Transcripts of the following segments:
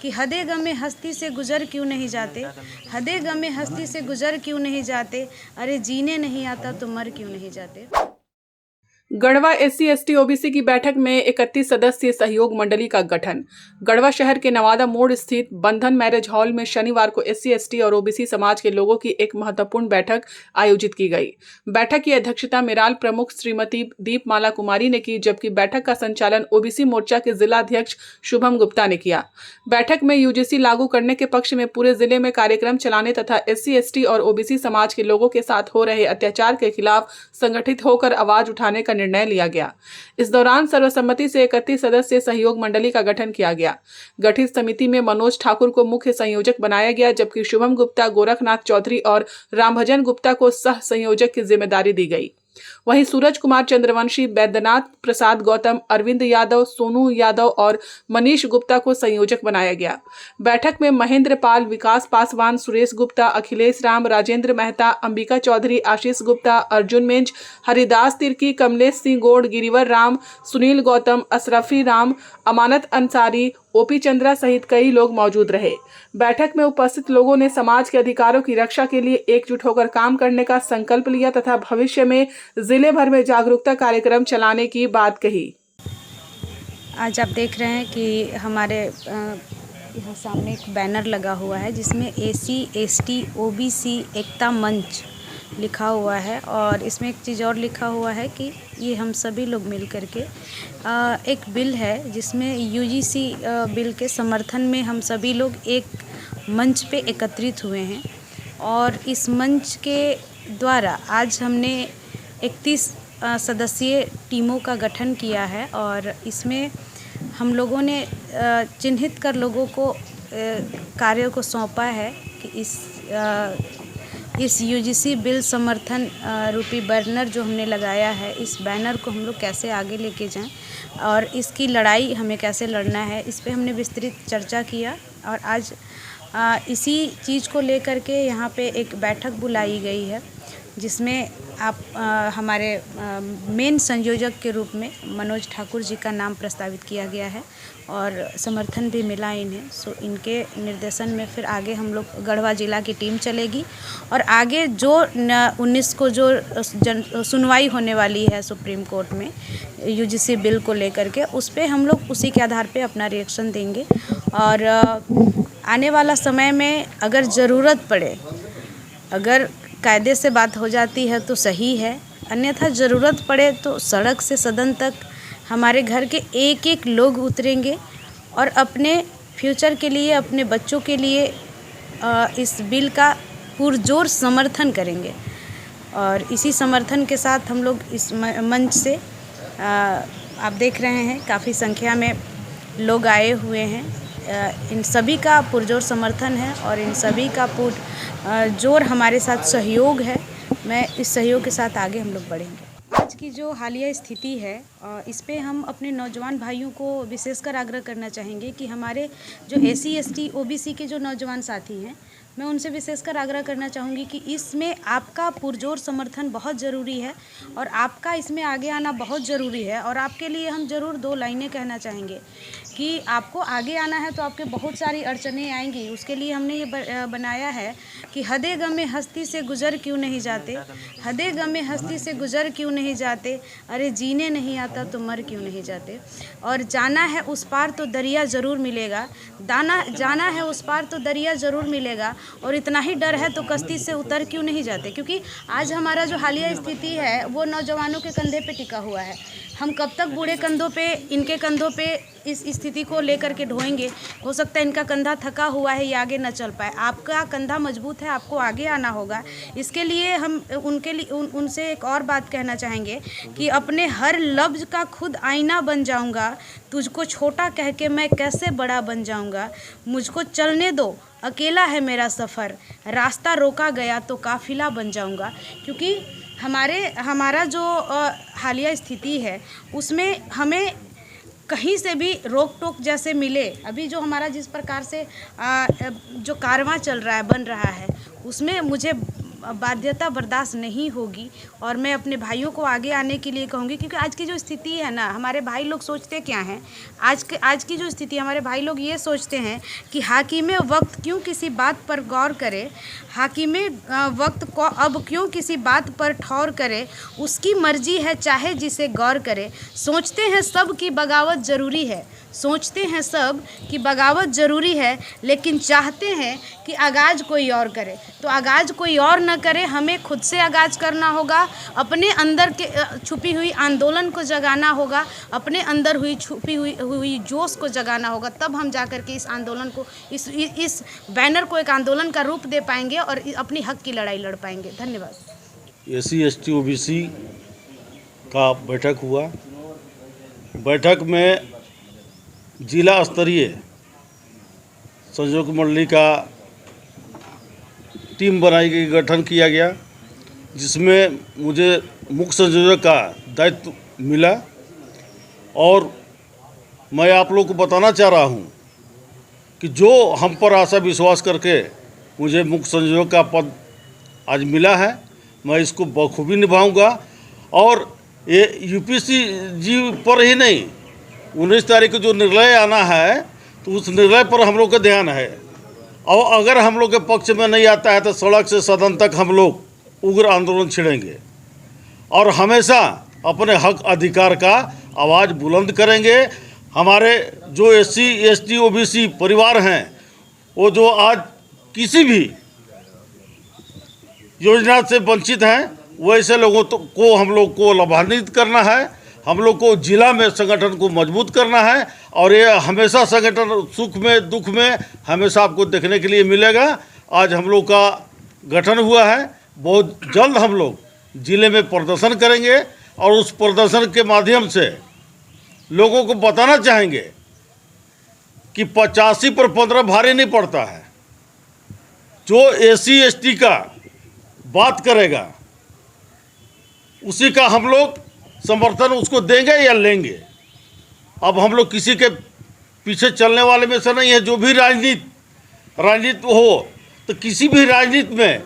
कि हदे गमे हस्ती से गुजर क्यों नहीं जाते, हदे गमे हस्ती से गुजर क्यों नहीं जाते, अरे जीने नहीं आता तो मर क्यों नहीं जाते। गढ़वा एससी एसटी ओबीसी की बैठक में 31 सदस्यीय सहयोग मंडली का गठन। गढ़वा शहर के नवादा मोड़ स्थित बंधन मैरिज हॉल में शनिवार को एससी एसटी और ओबीसी समाज के लोगों की एक महत्वपूर्ण बैठक आयोजित की गई। बैठक की अध्यक्षता मिराल प्रमुख श्रीमती दीपमाला कुमारी ने की, जबकि बैठक का संचालन ओबीसी मोर्चा के जिला अध्यक्ष शुभम गुप्ता ने किया। बैठक में यूजीसी लागू करने के पक्ष में पूरे जिले में कार्यक्रम चलाने तथा एससी एसटी और ओबीसी समाज के लोगों के साथ हो रहे अत्याचार के खिलाफ संगठित होकर आवाज उठाने का निर्णय लिया गया। इस दौरान सर्वसम्मति से 31 सदस्यीय सहयोग मंडली का गठन किया गया। गठित समिति में मनोज ठाकुर को मुख्य संयोजक बनाया गया, जबकि शुभम गुप्ता, गोरखनाथ चौधरी और रामभजन गुप्ता को सह संयोजक की जिम्मेदारी दी गई। वहीं सूरज कुमार चंद्रवंशी, बैद्यनाथ प्रसाद गौतम, अरविंद यादव, सोनू यादव और मनीष गुप्ता को संयोजक बनाया गया। बैठक में महेंद्र पाल, विकास पासवान, सुरेश गुप्ता, अखिलेश राम, राजेंद्र मेहता, अंबिका चौधरी, आशीष गुप्ता, अर्जुन मिंज, हरिदास तिर्की, कमलेश सिंह गौड़, गिरिवर राम, सुनील गौतम, अशरफी राम, अमानत अंसारी, ओपी चंद्रा सहित कई लोग मौजूद रहे। बैठक में उपस्थित लोगों ने समाज के अधिकारों की रक्षा के लिए एकजुट होकर काम करने का संकल्प लिया तथा भविष्य में जिले भर में जागरूकता कार्यक्रम चलाने की बात कही। आज आप देख रहे हैं कि हमारे यहाँ सामने एक बैनर लगा हुआ है जिसमें एससी एसटी ओबीसी एकता मंच लिखा हुआ है, और इसमें एक चीज़ और लिखा हुआ है कि ये हम सभी लोग मिल करके एक बिल है जिसमें यूजीसी बिल के समर्थन में हम सभी लोग एक मंच पे एकत्रित हुए हैं। और इस मंच के द्वारा आज हमने 31 सदस्यीय टीमों का गठन किया है, और इसमें हम लोगों ने चिन्हित कर लोगों को कार्य को सौंपा है कि इस यूजीसी बिल समर्थन रूपी बैनर जो हमने लगाया है, इस बैनर को हम लोग कैसे आगे लेके जाएं और इसकी लड़ाई हमें कैसे लड़ना है, इस पे हमने विस्तृत चर्चा किया। और आज इसी चीज़ को लेकर के यहाँ पे एक बैठक बुलाई गई है जिसमें हमारे मेन संयोजक के रूप में मनोज ठाकुर जी का नाम प्रस्तावित किया गया है और समर्थन भी मिला इन्हें। सो इनके निर्देशन में फिर आगे हम लोग गढ़वा जिला की टीम चलेगी और आगे जो 19 को जो सुनवाई होने वाली है सुप्रीम कोर्ट में यूजीसी बिल को लेकर के, उस पे हम लोग उसी के आधार पे अपना रिएक्शन देंगे। और आने वाला समय में अगर ज़रूरत पड़े, अगर कायदे से बात हो जाती है तो सही है, अन्यथा ज़रूरत पड़े तो सड़क से सदन तक हमारे घर के एक एक लोग उतरेंगे और अपने फ्यूचर के लिए, अपने बच्चों के लिए इस बिल का पुरजोर समर्थन करेंगे। और इसी समर्थन के साथ हम लोग इस मंच से आप देख रहे हैं काफ़ी संख्या में लोग आए हुए हैं। इन सभी का पुरजोर समर्थन है और इन सभी का जोर हमारे साथ सहयोग है। मैं इस सहयोग के साथ आगे हम लोग बढ़ेंगे। आज की जो हालिया स्थिति है, इस पे हम अपने नौजवान भाइयों को विशेषकर आग्रह करना चाहेंगे कि हमारे जो एससी एसटी ओबीसी के जो नौजवान साथी हैं, मैं उनसे विशेषकर आग्रह करना चाहूँगी कि इसमें आपका पुरजोर समर्थन बहुत ज़रूरी है और आपका इसमें आगे आना बहुत ज़रूरी है। और आपके लिए हम ज़रूर 2 लाइनें कहना चाहेंगे कि आपको आगे आना है तो आपके बहुत सारी अड़चनें आएंगी। उसके लिए हमने ये बनाया है कि हदे गमे हस्ती से गुजर क्यों नहीं जाते, हदे गमे हस्ती से गुजर क्यों नहीं जाते, अरे जीने नहीं आता तो मर क्यों नहीं जाते। और जाना है उस पार तो दरिया ज़रूर मिलेगा, जाना है उस पार तो दरिया ज़रूर मिलेगा। और इतना ही डर है तो कश्ती से उतर क्यों नहीं जाते, क्योंकि आज हमारा जो हालिया स्थिति है वो नौजवानों के कंधे पे टिका हुआ है। हम कब तक बूढ़े कंधों पे, इनके कंधों पे इस स्थिति को लेकर के ढोएंगे। हो सकता है इनका कंधा थका हुआ है, ये आगे न चल पाए। आपका कंधा मजबूत है, आपको आगे आना होगा। इसके लिए हम उनसे एक और बात कहना चाहेंगे कि अपने हर लफ्ज़ का खुद आईना बन जाऊंगा, तुझको छोटा कह के मैं कैसे बड़ा बन जाऊंगा, मुझको चलने दो अकेला है मेरा सफ़र, रास्ता रोका गया तो काफिला बन जाऊंगा। क्योंकि हमारा जो हालिया स्थिति है उसमें हमें कहीं से भी रोक टोक जैसे मिले, अभी जो हमारा जिस प्रकार से जो कारवां चल रहा है, बन रहा है, उसमें मुझे बाध्यता बर्दाश्त नहीं होगी। और मैं अपने भाइयों को आगे आने के लिए कहूँगी, क्योंकि आज की जो स्थिति है ना, हमारे भाई लोग सोचते क्या हैं, आज की जो स्थिति, हमारे भाई लोग ये सोचते हैं कि हाकिमे वक्त क्यों किसी बात पर गौर करे, हाकिमे वक्त को अब क्यों किसी बात पर ठौर करे, उसकी मर्जी है चाहे जिसे गौर करे। सोचते हैं सब की बगावत ज़रूरी है, सोचते हैं सब कि बगावत ज़रूरी है, लेकिन चाहते हैं कि आगाज़ कोई और करे। तो आगाज़ कोई और न करे, हमें खुद से आगाज़ करना होगा, अपने अंदर के छुपी हुई आंदोलन को जगाना होगा, अपने अंदर हुई छुपी हुई जोश को जगाना होगा। तब हम जा कर के इस आंदोलन को, इस बैनर को एक आंदोलन का रूप दे पाएंगे और अपनी हक की लड़ाई लड़ पाएंगे। धन्यवाद। SC ST OBC का बैठक हुआ। बैठक में जिला स्तरीय संयोजक मंडली का टीम बनाई गई, गठन किया गया, जिसमें मुझे मुख्य संयोजक का दायित्व मिला। और मैं आप लोग को बताना चाह रहा हूं कि जो हम पर आशा विश्वास करके मुझे मुख्य संयोजक का पद आज मिला है, मैं इसको बखूबी निभाऊंगा। और ये UPC जी पर ही नहीं, 19 तारीख को जो निर्णय आना है, तो उस निर्णय पर हम लोग का ध्यान है। और अगर हम लोग के पक्ष में नहीं आता है तो सड़क से सदन तक हम लोग उग्र आंदोलन छेड़ेंगे और हमेशा अपने हक अधिकार का आवाज़ बुलंद करेंगे। हमारे जो SC ST OBC परिवार हैं, वो जो आज किसी भी योजना से वंचित हैं, वैसे लोगों को हम लोग को लाभान्वित करना है। हम लोग को जिला में संगठन को मजबूत करना है और ये हमेशा संगठन सुख में दुख में हमेशा आपको देखने के लिए मिलेगा। आज हम लोग का गठन हुआ है, बहुत जल्द हम लोग जिले में प्रदर्शन करेंगे और उस प्रदर्शन के माध्यम से लोगों को बताना चाहेंगे कि 85 पर 15 भारी नहीं पड़ता है। जो SC ST का बात करेगा उसी का हम लोग समर्थन उसको देंगे या लेंगे। अब हम लोग किसी के पीछे चलने वाले में से नहीं है। जो भी राजनीति हो, तो किसी भी राजनीति में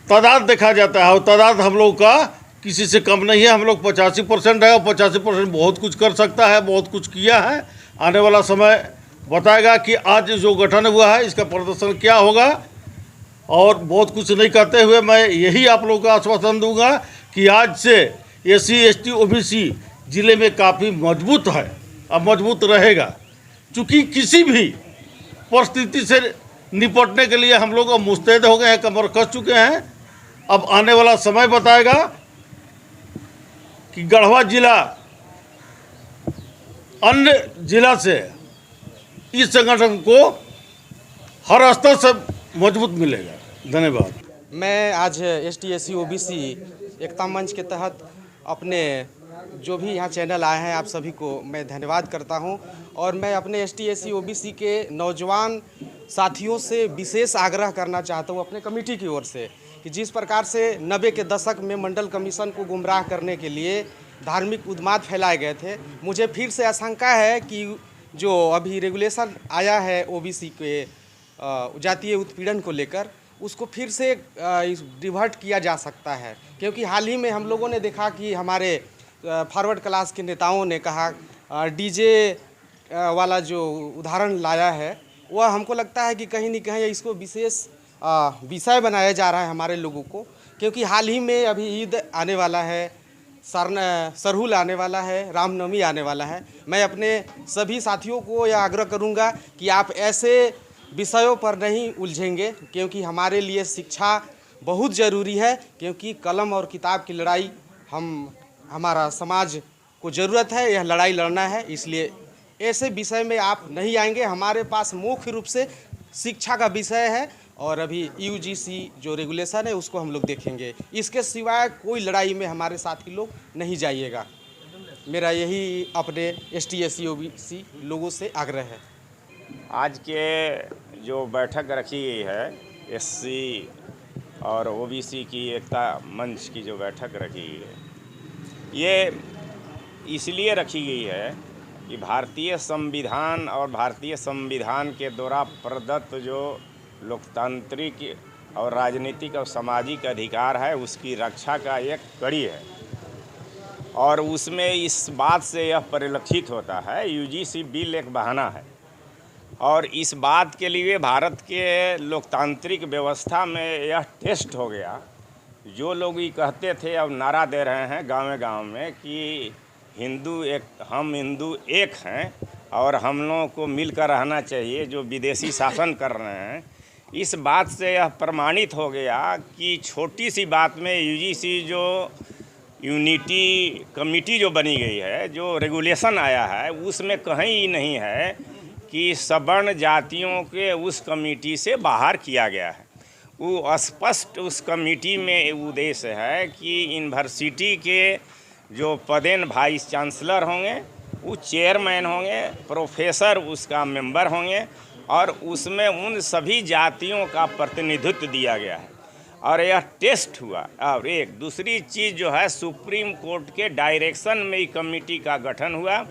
तादाद देखा जाता है और तादाद हम लोग का किसी से कम नहीं है। हम लोग 85% है और 85% बहुत कुछ कर सकता है, बहुत कुछ किया है। आने वाला समय बताएगा कि आज जो गठन हुआ है इसका प्रदर्शन क्या होगा। और बहुत कुछ नहीं कहते हुए मैं यही आप लोगों को आश्वासन दूंगा कि आज से SC ST OBC जिले में काफ़ी मजबूत है और मजबूत रहेगा। चूँकि किसी भी परिस्थिति से निपटने के लिए हम लोग मुस्तैद हो गए हैं, कमर कस चुके हैं। अब आने वाला समय बताएगा कि गढ़वा जिला अन्य जिला से इस संगठन को हर स्तर से मजबूत मिलेगा। धन्यवाद। मैं आज ST SC OBC एकता मंच के तहत अपने जो भी यहाँ चैनल आए हैं आप सभी को मैं धन्यवाद करता हूँ। और मैं अपने ST SC OBC के नौजवान साथियों से विशेष आग्रह करना चाहता हूँ अपने कमेटी की ओर से कि जिस प्रकार से 90 के दशक में मंडल कमीशन को गुमराह करने के लिए धार्मिक उन्माद फैलाए गए थे, मुझे फिर से आशंका है कि जो अभी रेगुलेशन आया है OBC के जातीय उत्पीड़न को लेकर, उसको फिर से रिवर्ट किया जा सकता है। क्योंकि हाल ही में हम लोगों ने देखा कि हमारे फॉरवर्ड क्लास के नेताओं ने कहा DJ वाला जो उदाहरण लाया है, वह हमको लगता है कि कहीं न कहीं इसको विशेष विषय बनाया जा रहा है हमारे लोगों को। क्योंकि हाल ही में अभी ईद आने वाला है, सरहुल आने वाला है, रामनवमी आने वाला है। मैं अपने सभी साथियों को यह आग्रह करूंगा कि आप ऐसे विषयों पर नहीं उलझेंगे, क्योंकि हमारे लिए शिक्षा बहुत ज़रूरी है। क्योंकि कलम और किताब की लड़ाई हमारा समाज को ज़रूरत है, यह लड़ाई लड़ना है। इसलिए ऐसे विषय में आप नहीं आएंगे। हमारे पास मुख्य रूप से शिक्षा का विषय है और अभी UGC जो रेगुलेशन है उसको हम लोग देखेंगे। इसके सिवाय कोई लड़ाई में हमारे साथी लोग नहीं जाइएगा। मेरा यही अपने ST SC OBC लोगों से आग्रह है। आज के जो बैठक रखी गई है SC और OBC की एकता मंच की जो बैठक रखी गई है, ये इसलिए रखी गई है कि भारतीय संविधान और भारतीय संविधान के द्वारा प्रदत्त जो लोकतांत्रिक और राजनीतिक और सामाजिक अधिकार है उसकी रक्षा का एक कड़ी है। और उसमें इस बात से यह परिलक्षित होता है, यूजीसी बिल एक बहाना है और इस बात के लिए भारत के लोकतांत्रिक व्यवस्था में यह टेस्ट हो गया। जो लोग ये कहते थे अब नारा दे रहे हैं गाँव में कि हम हिंदू एक हैं और हम लोगों को मिलकर रहना चाहिए, जो विदेशी शासन कर रहे हैं, इस बात से यह प्रमाणित हो गया कि छोटी सी बात में यूजीसी जो यूनिटी कमेटी जो बनी गई है, जो रेगुलेशन आया है, उसमें कहीं नहीं है कि सवर्ण जातियों के उस कमेटी से बाहर किया गया है। वो स्पष्ट उस कमेटी में उद्देश्य है कि यूनिवर्सिटी के जो पदेन वाइस चांसलर होंगे वो चेयरमैन होंगे, प्रोफेसर उसका मेंबर होंगे और उसमें उन सभी जातियों का प्रतिनिधित्व दिया गया है और यह टेस्ट हुआ। और एक दूसरी चीज़ जो है, सुप्रीम कोर्ट के डायरेक्शन में ही कमेटी का गठन हुआ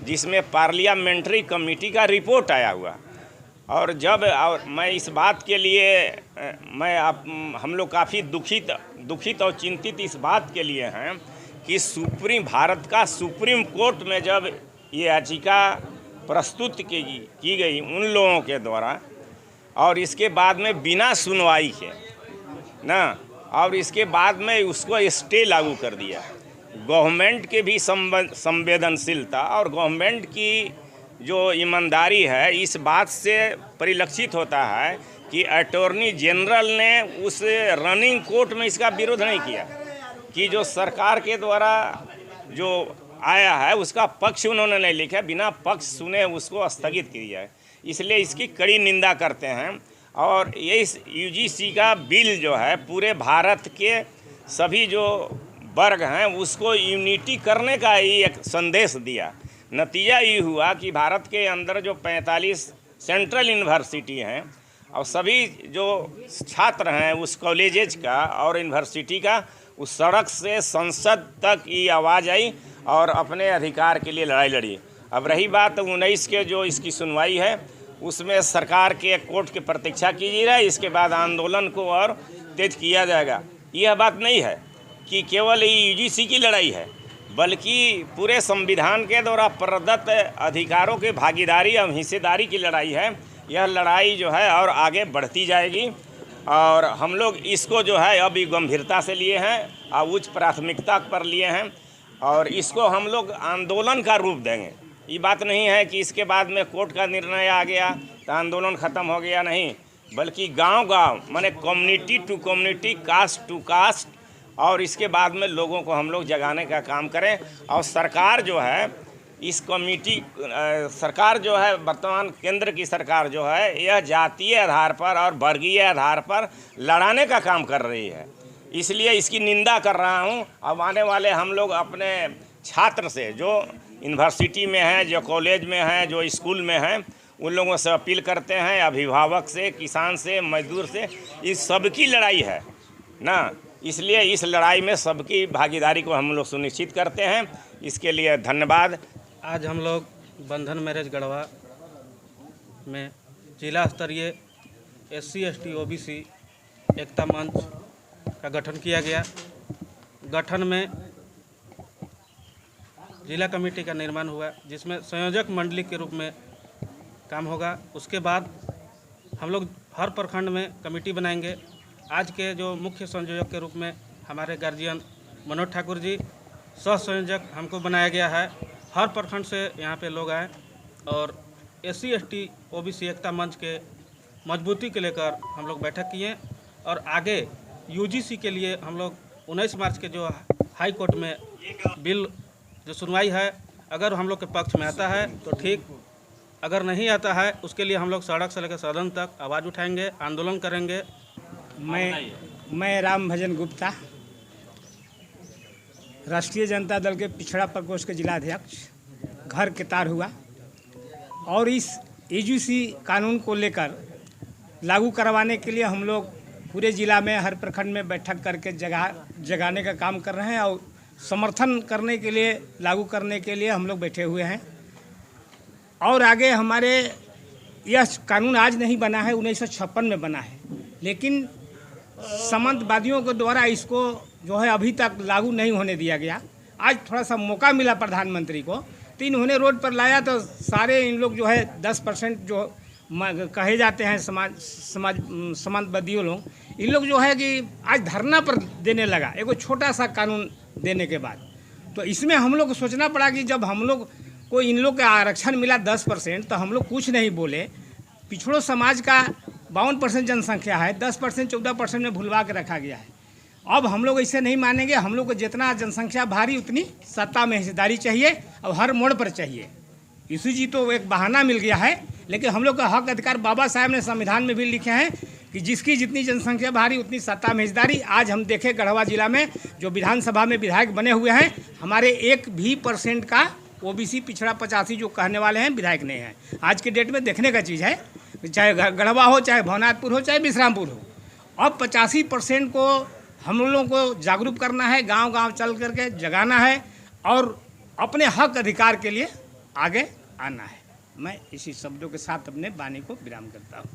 जिसमें पार्लियामेंट्री कमेटी का रिपोर्ट आया हुआ। और मैं इस बात के लिए हम लोग काफ़ी दुखित और चिंतित इस बात के लिए हैं कि भारत का सुप्रीम कोर्ट में जब ये याचिका प्रस्तुत की गई उन लोगों के द्वारा और इसके बाद में बिना सुनवाई के ना, और इसके बाद में उसको स्टे लागू कर दिया। गवर्नमेंट के भी संवेदनशीलता और गवर्नमेंट की जो ईमानदारी है, इस बात से परिलक्षित होता है कि अटॉर्नी जनरल ने उस रनिंग कोर्ट में इसका विरोध नहीं किया कि जो सरकार के द्वारा जो आया है उसका पक्ष उन्होंने नहीं लिखा, बिना पक्ष सुने उसको स्थगित किया है। इसलिए इसकी कड़ी निंदा करते हैं और ये इस यूजीसी का बिल जो है पूरे भारत के सभी जो वर्ग हैं उसको यूनिटी करने का ही एक संदेश दिया। नतीजा ये हुआ कि भारत के अंदर जो 45 सेंट्रल यूनिवर्सिटी हैं और सभी जो छात्र हैं उस कॉलेजेज का और यूनिवर्सिटी का उस सड़क से संसद तक ये आवाज़ आई और अपने अधिकार के लिए लड़ाई लड़ी। अब रही बात 19 के जो इसकी सुनवाई है उसमें सरकार के कोर्ट की प्रतीक्षा की जा रही है, इसके बाद आंदोलन को और तेज किया जाएगा। यह बात नहीं है कि केवल यूजीसी की लड़ाई है, बल्कि पूरे संविधान के द्वारा प्रदत्त अधिकारों के भागीदारी और हिस्सेदारी की लड़ाई है। यह लड़ाई जो है और आगे बढ़ती जाएगी और हम लोग इसको जो है अभी गंभीरता से लिए हैं और उच्च प्राथमिकता पर लिए हैं और इसको हम लोग आंदोलन का रूप देंगे। ये बात नहीं है कि इसके बाद में कोर्ट का निर्णय आ गया तो आंदोलन ख़त्म हो गया, नहीं, बल्कि गांव-गांव माने community to community, caste to caste और इसके बाद में लोगों को हम लोग जगाने का काम करें। और सरकार जो है इस कमेटी सरकार जो है वर्तमान केंद्र की सरकार जो है यह जातीय आधार पर और वर्गीय आधार पर लड़ाने का काम कर रही है, इसलिए इसकी निंदा कर रहा हूं। अब आने वाले हम लोग अपने छात्र से जो यूनिवर्सिटी में हैं, जो कॉलेज में हैं, जो स्कूल में हैं, उन लोगों से अपील करते हैं, अभिभावक से, किसान से, मजदूर से, इस सबकी लड़ाई है ना, इसलिए इस लड़ाई में सबकी भागीदारी को हम लोग सुनिश्चित करते हैं। इसके लिए धन्यवाद। आज हम लोग बंधन मैरिज गढ़वा में जिला स्तरीय SC ST OBC एकता मंच का गठन किया गया। गठन में जिला कमेटी का निर्माण हुआ जिसमें संयोजक मंडली के रूप में काम होगा। उसके बाद हम लोग हर प्रखंड में कमेटी बनाएंगे। आज के जो मुख्य संयोजक के रूप में हमारे गार्जियन मनोज ठाकुर जी, सह संयोजक हमको बनाया गया है। हर प्रखंड से यहाँ पे लोग आए और SC ST OBC एकता मंच के मजबूती के लेकर हम लोग बैठक किए और आगे UGC के लिए हम लोग 19 मार्च के जो हाई कोर्ट में बिल जो सुनवाई है, अगर हम लोग के पक्ष में आता है तो ठीक, अगर नहीं आता है उसके लिए हम लोग सड़क से लेकर सदन तक आवाज़ उठाएंगे, आंदोलन करेंगे। मैं राम भजन गुप्ता, राष्ट्रीय जनता दल के पिछड़ा प्रकोष्ठ के जिलाध्यक्ष, घर केतार हुआ, और इस UGC कानून को लेकर लागू करवाने के लिए हम लोग पूरे ज़िला में हर प्रखंड में बैठक करके जगाने का काम कर रहे हैं और समर्थन करने के लिए, लागू करने के लिए हम लोग बैठे हुए हैं। और आगे हमारे यह कानून आज नहीं बना है, 1956 में बना है, लेकिन सामंतवादियों के द्वारा इसको जो है अभी तक लागू नहीं होने दिया गया। आज थोड़ा सा मौका मिला प्रधानमंत्री को, तो इन्होंने रोड पर लाया, तो सारे इन लोग जो है 10% जो कहे जाते हैं समाजवादियों लोग, इन लोग जो है कि आज धरना पर देने लगा एगो छोटा सा कानून देने के बाद। तो इसमें हम लोग को सोचना पड़ा कि जब हम लोग को इन लोग का आरक्षण मिला 10%, तो हम लोग कुछ नहीं बोले। पिछड़ों समाज का 52% जनसंख्या है, 10% 14% में भुलवा के रखा गया है। अब हम लोग ऐसे नहीं मानेंगे। हम लोग को जितना जनसंख्या भारी उतनी सत्ता में हिस्सेदारी चाहिए और हर मोड़ पर चाहिए। यीशु जी तो एक बहाना मिल गया है, लेकिन हम लोग का हक अधिकार बाबा साहब ने संविधान में भी लिखे हैं कि जिसकी जितनी जनसंख्या भारी उतनी सत्ता में हिस्सेदारी। आज हम देखें गढ़वा जिला में जो विधानसभा में विधायक बने हुए हैं, हमारे 1% का ओबीसी पिछड़ा 85 जो कहने वाले हैं विधायक नहीं है। आज के डेट में देखने का चीज़ है, चाहे गढ़वा हो, चाहे भवनाथपुर हो, चाहे विश्रामपुर हो। अब 85% को हम लोगों को जागरूक करना है, गांव-गांव चल करके जगाना है और अपने हक अधिकार के लिए आगे आना है। मैं इसी शब्दों के साथ अपने वाणी को विराम करता हूँ।